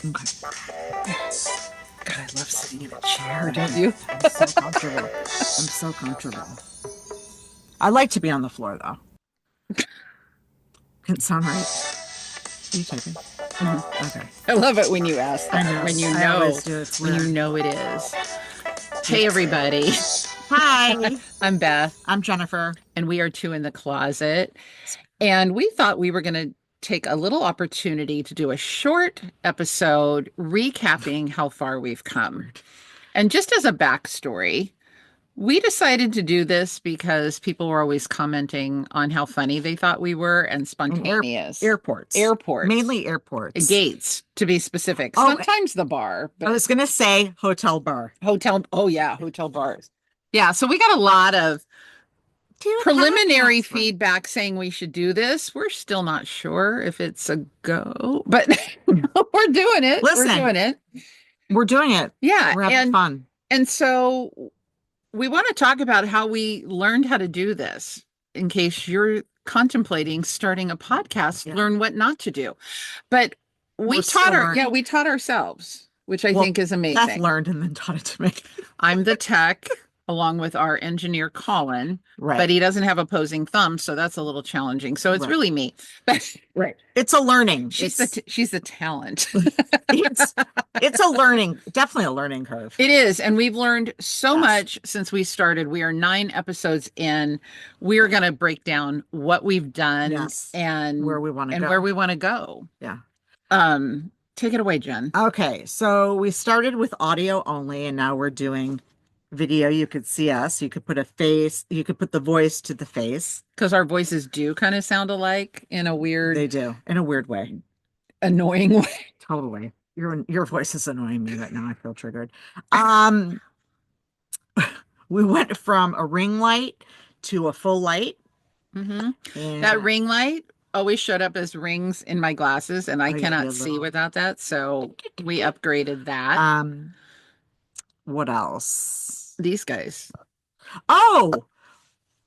Okay. God, I love sitting in a chair, don't you? I'm so comfortable. I'm so comfortable. I like to be on the floor though. Can it sound right? Are you typing? Mhm. Okay. I love it when you ask I that, know. I always do. It's when you weird. know it is. Hey, everybody. Hi, I'm Beth, I'm Jennifer. and we are two in the closet. And we thought we were going to take a little opportunity to do a short episode recapping how far we've come. And just as a backstory, we decided to do this because people were always commenting on how funny they thought we were and In spontaneous. airports, Airports, mainly airports. gates, to be specific. Oh, Sometimes the bar, I but was gonna say hotel bar. hotel. Oh, yeah, hotel bars. Yeah, so we got a lot of Do you have a preliminary passport? feedback saying we should do this. We're still not sure if it's a go, but we're doing it. We're Listen, doing it. we're doing it. Yeah, We're having fun. and so we want to talk about how we learned how to do this in case you're contemplating starting a podcast, Yeah. learn what not to do. But We're still learning. we taught ourselves, which I Well, think is Beth amazing. learned and then taught it to me. I'm the tech along with our engineer Colin, but Right. he doesn't have opposing thumbs, so that's a little challenging. So it's Right. really me. But Right. It's a learning. she's the talent. It's it's a learning, definitely a learning curve. It is, and we've learned so Yes. much since we started. We are 9 episodes in. We are going to break down what we've done Yes. and Where we want to and go. where we want to go. Yeah. Take it away, Jen. Okay, so we started with audio only, and now we're doing video. You could see us. You could put a face. You could put the voice to the face. Because our voices do kind of sound alike in a weird, They do, in a weird way. annoying way. Totally. Your voice is annoying me right now. I feel triggered. We went from a ring light to a full light. Mm-hmm. And That ring light always showed up as rings in my glasses, and I Oh, yeah, cannot the see little- without that. So we upgraded that. What else? These guys. Oh,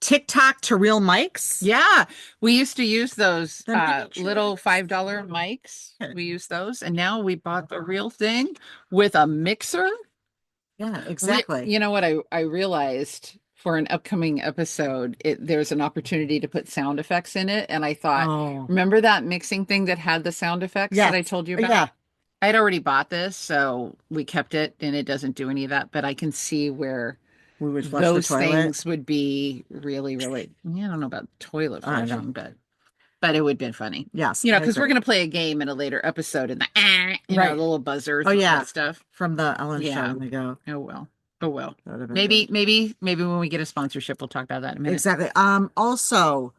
TikTok to real mics. Yeah, we used to use those The miniatures. little $5 mics. We used those, and now we bought the real thing with a mixer. Yeah, exactly. You know what I realized for an upcoming episode, there's an opportunity to put sound effects in it, and I thought, Oh, remember that mixing thing that had the sound effects that I yes. told you about? Yeah. I'd already bought this, so we kept it, and it doesn't do any of that, but I can see where We would flush the those toilet. things would be really, really, I don't know about toilet I know. flushing, but it would have been funny. Yes. You know, I because we're agree. going to play a game in a later episode and Right. the little buzzers Oh, and yeah. that stuff. From the Ellen show, Yeah. and they go, Oh, well. Oh, well. that would've been Maybe, good. maybe when we get a sponsorship, we'll talk about that in a minute. Exactly. Also,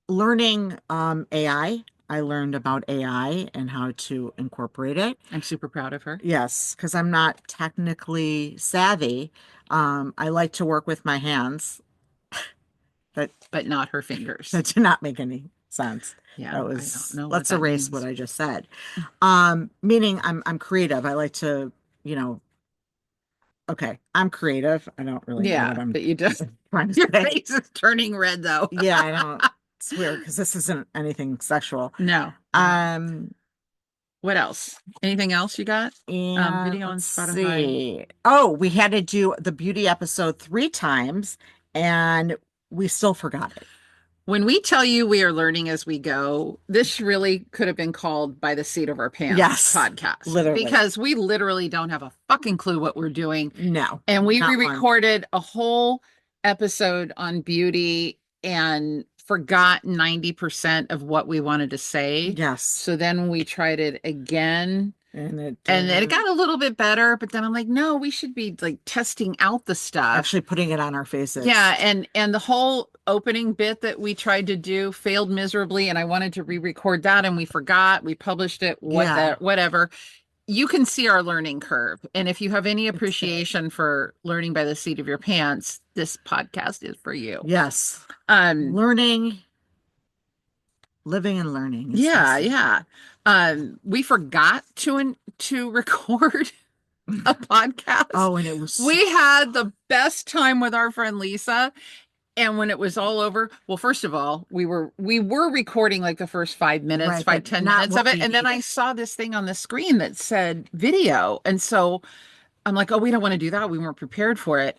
learning AI. I learned about AI and how to incorporate it. I'm super proud of her. Yes, because I'm not technically savvy. I like to work with my hands. But not her fingers. That did not make any sense. Yeah, That I was, don't know what let's that erase means. what I just said. Meaning I'm creative. I like to, okay, I'm creative. I don't really know Yeah, what I'm but you just trying to your say. face is turning red though. Yeah, I don't. It's weird because this isn't anything sexual. No. Um, What else? Anything else you got? and Video on let's Spotify. see. Oh, we had to do the beauty episode 3 times, and we still forgot it. When we tell you we are learning as we go, this really could have been called By the Seat of Our Pants Yes, podcast. literally. Because we literally don't have a fucking clue what we're doing. No, And we not one. re-recorded a whole episode on beauty and forgot 90% of what we wanted to say. Yes, So then we tried it again. and it got a little bit better, but then I'm like, no, we should be like testing out the stuff. actually putting it on our faces. Yeah, and the whole opening bit that we tried to do failed miserably, and I wanted to re-record that, and we forgot. We published it. Yeah. Whatever. You can see our learning curve, and if you have any appreciation for learning by the seat of your pants, this podcast is for you. Yes, Learning, living and learning. is Yeah, best. yeah. We forgot to record a podcast. Oh, and it was We had the best time with our friend Lisa. And when it was all over, well, first of all, we were recording like the first 5 minutes, Right, five, but 10 not minutes of what it. we And then I needed. saw this thing on the screen that said video. And so I'm like, oh, we don't want to do that. We weren't prepared for it.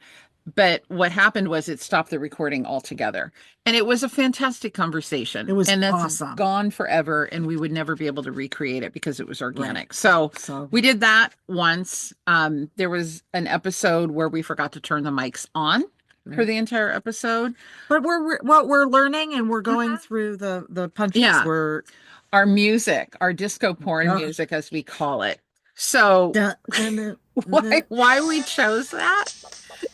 But what happened was it stopped the recording altogether. And it was a fantastic It conversation. was And that's awesome. gone forever. And we would never be able to recreate it because it was Right. organic. So So we did that once. There was an episode where we forgot to turn the mics on for right. the entire episode. But we're learning and we're going Mhm. through the punches. Yeah. We're Our music, our disco porn Ugh. music, as we call it. So dun, dun, dun, why we chose that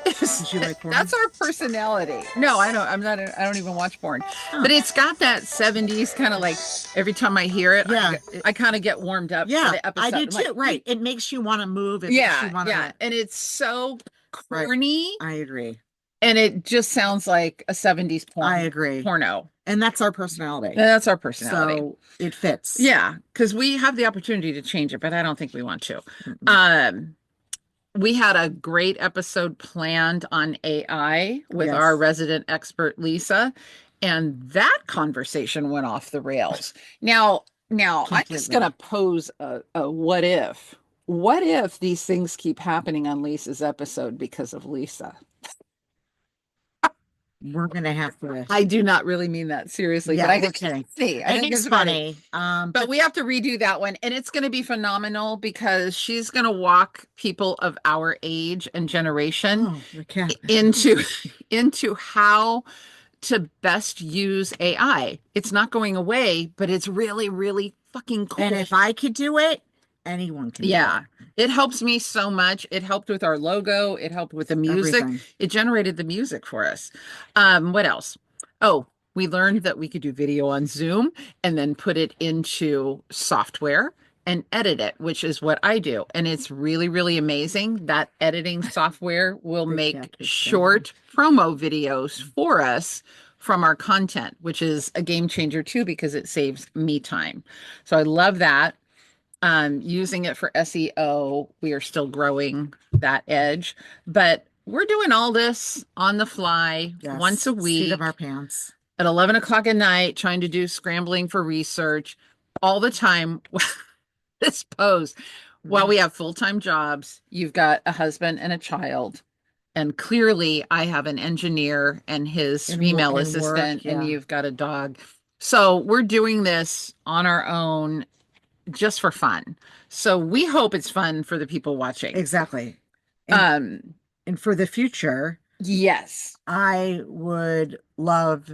is Did you like porn? that's our personality. No, I don't. I don't even watch porn, but it's got that 70s kind of like every time I hear it, Yeah. I kind of get warmed up for Yeah, the episode. I do I'm like, too. Right. It makes you want to move. It makes yeah, you want to. yeah, and it's so Right. corny, I agree. and it just sounds like a 70s I agree. porno, And that's our personality. and that's our personality. So it fits. Yeah, because we have the opportunity to change it, but I don't think we want to. Mm-mm. We had a great episode planned on AI with Yes. our resident expert, Lisa, and that conversation went off the rails. Now, I'm just Completely. going to pose a what if. What if these things keep happening on Lisa's episode because of Lisa? We're gonna have to. I do not really mean that seriously, Yeah, but I we're think kidding. see, I think it's funny. But we have to redo that one, and it's going to be phenomenal because she's going to walk people of our age and generation Oh, we can't. into how to best use AI. It's not going away, but it's really, really fucking cool. And if I could do it, anyone can. Yeah, it helps me so much. It helped with our logo. It helped with the do it. music. Everything. It generated the music for us. What else? Oh, we learned that we could do video on Zoom and then put it into software and edit it, which is what I do. And it's really, really amazing. That editing software will Big make cat, big short promo videos for us from our content, which is a game changer too, because it saves me time. So I love that. Using it for SEO, we are still growing that edge, but we're doing all this on the fly Yes. once a Seat week of our pants. at 11 o'clock at night, trying to do scrambling for research all the time. This pose, while we have full-time jobs, you've got a husband and a child. And clearly, I have an engineer and his And female work, assistant, and yeah. you've got a dog. So we're doing this on our own just for fun. So we hope it's fun for the people watching. Exactly. And for the future, Yes. I would love,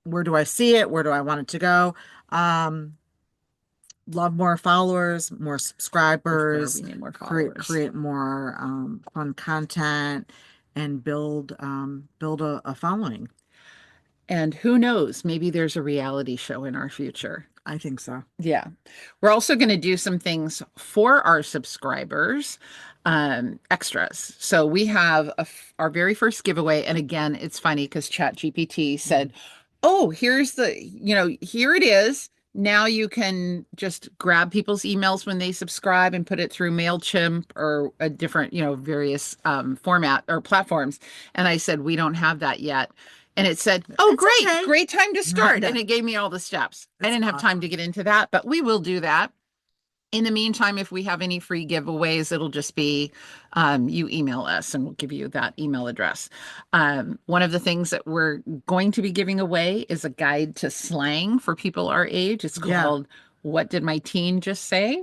where do I see it? Where do I want it to go? Love more followers, more subscribers, We need more create followers. more fun content, and build a following. And who knows, maybe there's a reality show in our future. I think so. Yeah. We're also going to do some things for our subscribers, extras. So we have our very first giveaway. And again, it's funny because ChatGPT said, oh, here it is. Now you can just grab people's emails when they subscribe and put it through MailChimp or a different, various format or platforms. And I said, we don't have that yet. And it said, oh, That's great, okay. great time to start. Yeah. And it gave me all the steps. I That's didn't have time to get into that, but we will do that. In the meantime, if we have any free giveaways, it'll just be you email us and we'll give you that email address. One of the things that we're going to be giving away is a guide to slang for people our age. It's Yeah. called What Did My Teen Just Say?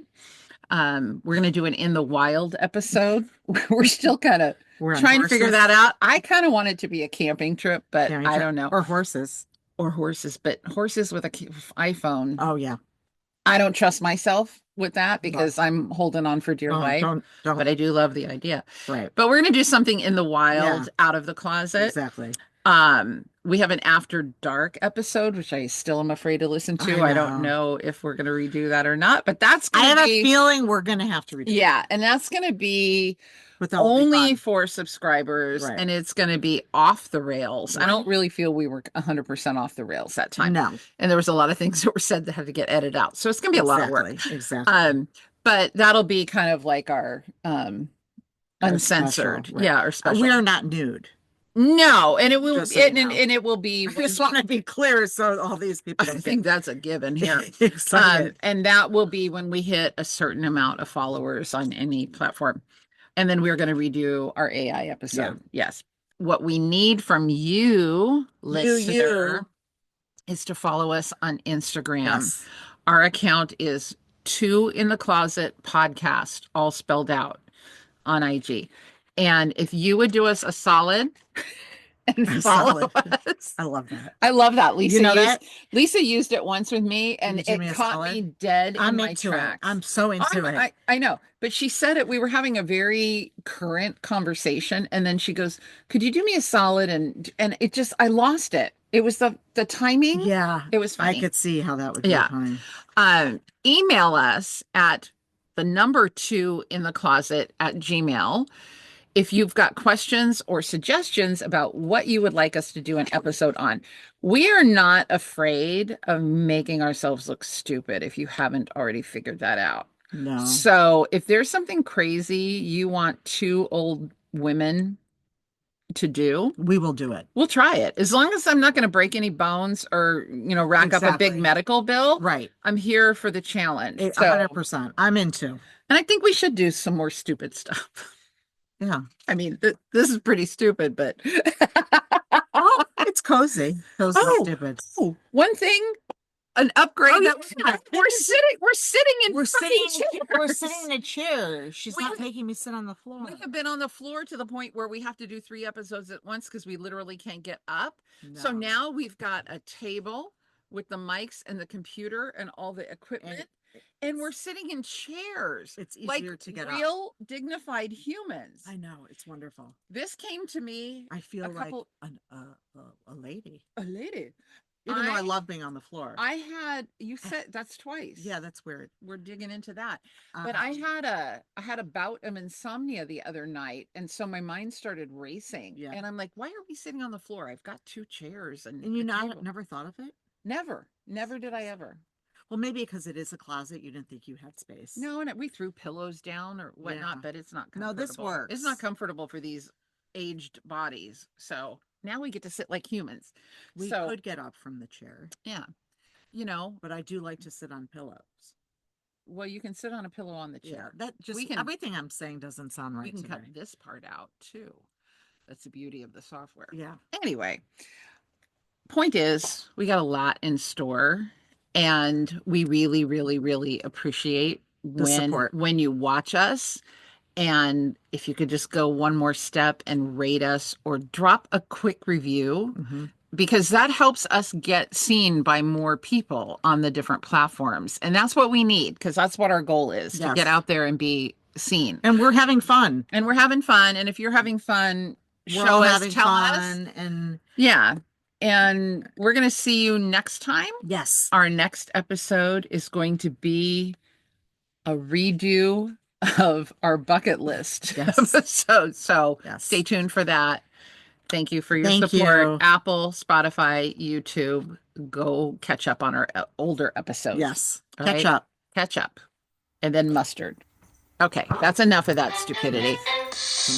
We're going to do an In the Wild episode. We're still kind of We're on trying to figure horses. that out. I kind of want it to be a camping trip, but Camping I trip. don't know. Or horses. Or horses, but horses with a iPhone. Oh yeah. I don't trust myself with that because I'm holding on for dear life. Don't. But I do love the idea. Right. But we're going to do something in the wild, out of the closet. Exactly. We have an After Dark episode, which I still am afraid to listen to. I don't know if we're going to redo that or not, but that's I going have to be. a feeling we're gonna have to redo it. Yeah, and that's going to be But that'll be only fun. for subscribers, Right. and it's going to be off the rails. I Right. don't really feel we were 100% off the rails that time. No. And there was a lot of things that were said that had to get edited out. So it's going to be a lot of work. Exactly. But that'll be kind of like our Our uncensored. special, right. Yeah, our special. We are not nude. No, and it will Just so you know. and it will be. I just want to be clear so all these people I don't think get that's a given here. excited. And that will be when we hit a certain amount of followers on any platform. And then we're going to redo our AI episode. Yes. What we need from you, listener, is to follow us on Instagram. Yes. Our account is Two in the Closet Podcast, all spelled out on IG. And if you would do us a solid and follow us. I love that. I love that. Lisa used it once with me and it caught me dead in my tracks. I'm so into it. I know, but she said it. We were having a very current conversation, and then she goes, "Could you do me a solid?" And it just, I lost it. It was the timing. Yeah, it was funny. I could see how that would be fine. Email us at the number 2 in the closet at Gmail. If you've got questions or suggestions about what you would like us to do an episode on. We are not afraid of making ourselves look stupid, if you haven't already figured that out. No. So if there's something crazy you want 2 old women to do, we will do it. We'll try it. As long as I'm not going to break any bones or, rack up a big medical bill. Right. I'm here for the challenge. 100%. I'm into. And I think we should do some more stupid stuff. Yeah. I mean, this is pretty stupid, but it's cozy. Stupid. Oh, one thing, an upgrade. We're sitting in a chair. She's not making me sit on the floor. We have been on the floor to the point where we have to do 3 episodes at once because we literally can't get up. No. So now we've got a table with the mics and the computer and all the equipment. And we're sitting in chairs. It's easier to get real dignified humans. I know. It's wonderful. This came to me. I feel like a lady. A lady. Even though I love being on the floor. You said that's twice. Yeah, that's weird. We're digging into that. But I had a bout of insomnia the other night. And so my mind started racing. Yeah. And I'm like, why are we sitting on the floor? I've got 2 chairs. And you never thought of it? Never did I ever. Well, maybe because it is a closet, you didn't think you had space. No, and we threw pillows down or whatnot, but it's not comfortable. No, this works. It's not comfortable for these aged bodies. So now we get to sit like humans. We could get up from the chair. Yeah. But I do like to sit on pillows. Well, you can sit on a pillow on the chair. Yeah, everything I'm saying doesn't sound right. We can cut this part out too. That's the beauty of the software. Yeah. Anyway, point is, we got a lot in store. And we really, really, really appreciate the support when you watch us. And if you could just go one more step and rate us or drop a quick review, because that helps us get seen by more people on the different platforms. And that's what we need, because that's what our goal is, to get out there and be seen. And we're having fun. And if you're having fun, tell us. And yeah. And we're going to see you next time. Yes. Our next episode is going to be a redo of our bucket list episode. So stay tuned for that. Thank you for your support. Apple, Spotify, YouTube. Go catch up on our older episodes. Yes. All Catch up. And then mustard. Okay. That's enough of that stupidity.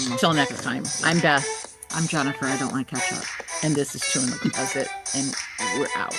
Until next time. I'm Beth. I'm Jennifer. I don't like ketchup. And this is Two in the Closet, and we're out.